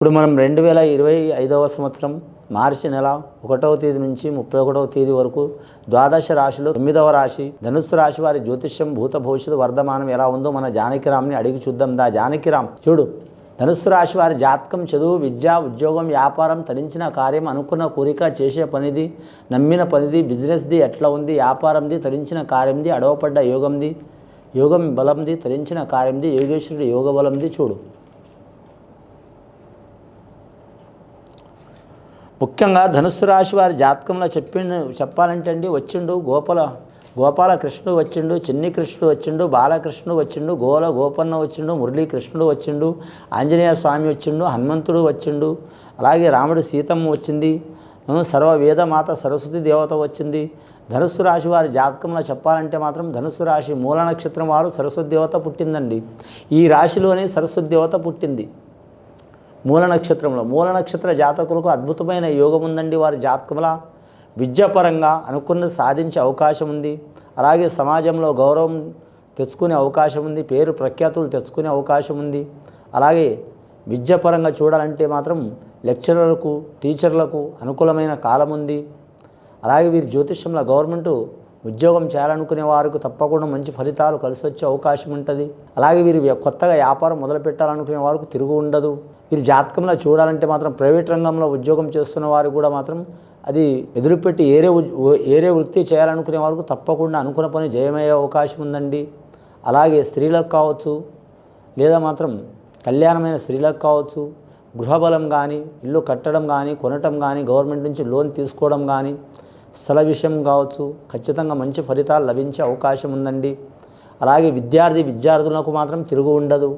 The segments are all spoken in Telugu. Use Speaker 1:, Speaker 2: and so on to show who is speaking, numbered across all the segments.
Speaker 1: ఇప్పుడు మనం 2025వ సంవత్సరం మార్చి నెల 1వ తేదీ నుంచి 31వ తేదీ వరకు ద్వాదశ రాశిలో 9వ రాశి ధనుస్సు రాశి వారి జ్యోతిష్యం భూత భవిష్యత్తు వర్ధమానం ఎలా ఉందో మన జానకిరామ్ని అడిగి చూద్దాం. జానకిరామ్ చూడు, ధనుస్సు రాశి వారి జాతకం చదువు, విద్య, ఉద్యోగం, వ్యాపారం, తరించిన కార్యం, అనుకున్న కోరిక, చేసే పనిది, నమ్మిన పనిది, బిజినెస్ది ఎట్లా ఉంది, వ్యాపారంది, తరించిన కార్యంది, అడవపడ్డ యోగంది, యోగం బలంది, తరించిన కార్యంది, యోగేశ్వరుడు యోగ బలంది. చూడు, ముఖ్యంగా ధనుస్సు రాశి వారి జాతకంలో చెప్పాలంటే అండి, వచ్చిండు గోపాలకృష్ణుడు వచ్చిండు, చిన్ని కృష్ణుడు వచ్చిండు, బాలకృష్ణుడు వచ్చిండు, గోపన్న వచ్చిండు, మురళీకృష్ణుడు వచ్చిండు, ఆంజనేయ స్వామి వచ్చిండు, హనుమంతుడు వచ్చిండు, అలాగే రాముడు సీతమ్మ వచ్చింది, సర్వ వేదమాత సరస్వతి దేవత వచ్చింది. ధనుస్సు రాశి వారి జాతకంలో చెప్పాలంటే మాత్రం ధనుస్సు రాశి మూల నక్షత్రం వారు సరస్వతి దేవత పుట్టిందండి. ఈ రాశిలోనే సరస్వతి దేవత పుట్టింది. మూల నక్షత్ర జాతకులకు అద్భుతమైన యోగం ఉందండి. వారి జాతకంలో విద్యాపరంగా అనుకున్నది సాధించే అవకాశం ఉంది. అలాగే సమాజంలో గౌరవం తెచ్చుకునే అవకాశం ఉంది, పేరు ప్రఖ్యాతులు తెచ్చుకునే అవకాశం ఉంది. అలాగే విద్యాపరంగా చూడాలంటే మాత్రం లెక్చరర్లకు, టీచర్లకు అనుకూలమైన కాలం ఉంది. అలాగే వీరి జ్యోతిష్యంలో గవర్నమెంట్ ఉద్యోగం చేయాలనుకునే వారికి తప్పకుండా మంచి ఫలితాలు కలిసి వచ్చే అవకాశం ఉంటుంది. అలాగే వీరు కొత్తగా వ్యాపారం మొదలు పెట్టాలనుకునే వారికి తిరుగు ఉండదు. వీరి జాతకంలో చూడాలంటే మాత్రం ప్రైవేట్ రంగంలో ఉద్యోగం చేస్తున్న వారు కూడా మాత్రం అది ఎదురుపెట్టి ఏరే వృత్తి చేయాలనుకునే వారికి తప్పకుండా అనుకున్న పని జయమయ్యే అవకాశం ఉందండి. అలాగే స్త్రీలకు కావచ్చు, లేదా మాత్రం కళ్యాణమైన స్త్రీలకు కావచ్చు, గృహబలం కానీ, ఇల్లు కట్టడం కానీ, కొనటం కానీ, గవర్నమెంట్ నుంచి లోన్ తీసుకోవడం కానీ, స్థల విషయం కావచ్చు, ఖచ్చితంగా మంచి ఫలితాలు లభించే అవకాశం ఉందండి. అలాగే విద్యార్థులకు మాత్రం తిరుగు ఉండదు.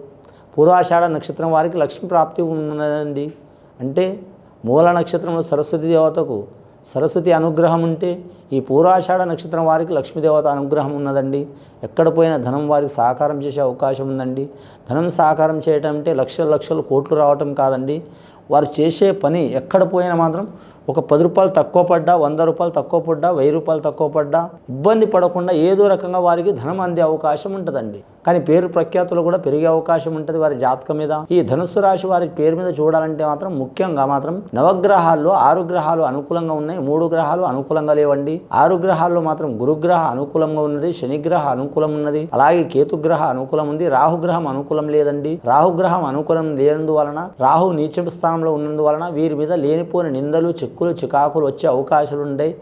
Speaker 1: పూర్వాషాఢ నక్షత్రం వారికి లక్ష్మీ ప్రాప్తి ఉన్నదండి. అంటే మూల నక్షత్రంలో సరస్వతి దేవతకు సరస్వతి అనుగ్రహం ఉంటే ఈ పూర్వాషాఢ నక్షత్రం వారికి లక్ష్మీదేవత అనుగ్రహం ఉన్నదండి. ఎక్కడ పోయినా ధనం వారికి సహకారం చేసే అవకాశం ఉందండి. ధనం సహకారం చేయటం అంటే లక్షలు కోట్లు రావటం కాదండి. వారు చేసే పని ఎక్కడ పోయినా మాత్రం ఒక 10 రూపాయలు తక్కువ పడ్డా, 100 రూపాయలు తక్కువ పడ్డా, 1000 రూపాయలు తక్కువ పడ్డా ఇబ్బంది పడకుండా ఏదో రకంగా వారికి ధనం అందే అవకాశం ఉంటుందండి. కానీ పేరు ప్రఖ్యాతులు కూడా పెరిగే అవకాశం ఉంటుంది వారి జాతకం మీద. ఈ ధనుస్సు రాశి వారి పేరు మీద చూడాలంటే మాత్రం ముఖ్యంగా మాత్రం నవగ్రహాల్లో 6 గ్రహాలు అనుకూలంగా ఉన్నాయి, 3 గ్రహాలు అనుకూలంగా లేవండి. 6 గ్రహాల్లో మాత్రం గురుగ్రహ అనుకూలంగా ఉన్నది, శనిగ్రహ అనుకూలం ఉన్నది, అలాగే కేతుగ్రహ అనుకూలం ఉంది, రాహుగ్రహం అనుకూలం లేదండి. రాహుగ్రహం అనుకూలం లేనందువలన, రాహు నీచ స్థానంలో ఉన్నందువలన వీరి మీద లేనిపోని నిందలు, చిక్కులు, చికాకులు వచ్చే అవకాశాలు ఉంటాయి.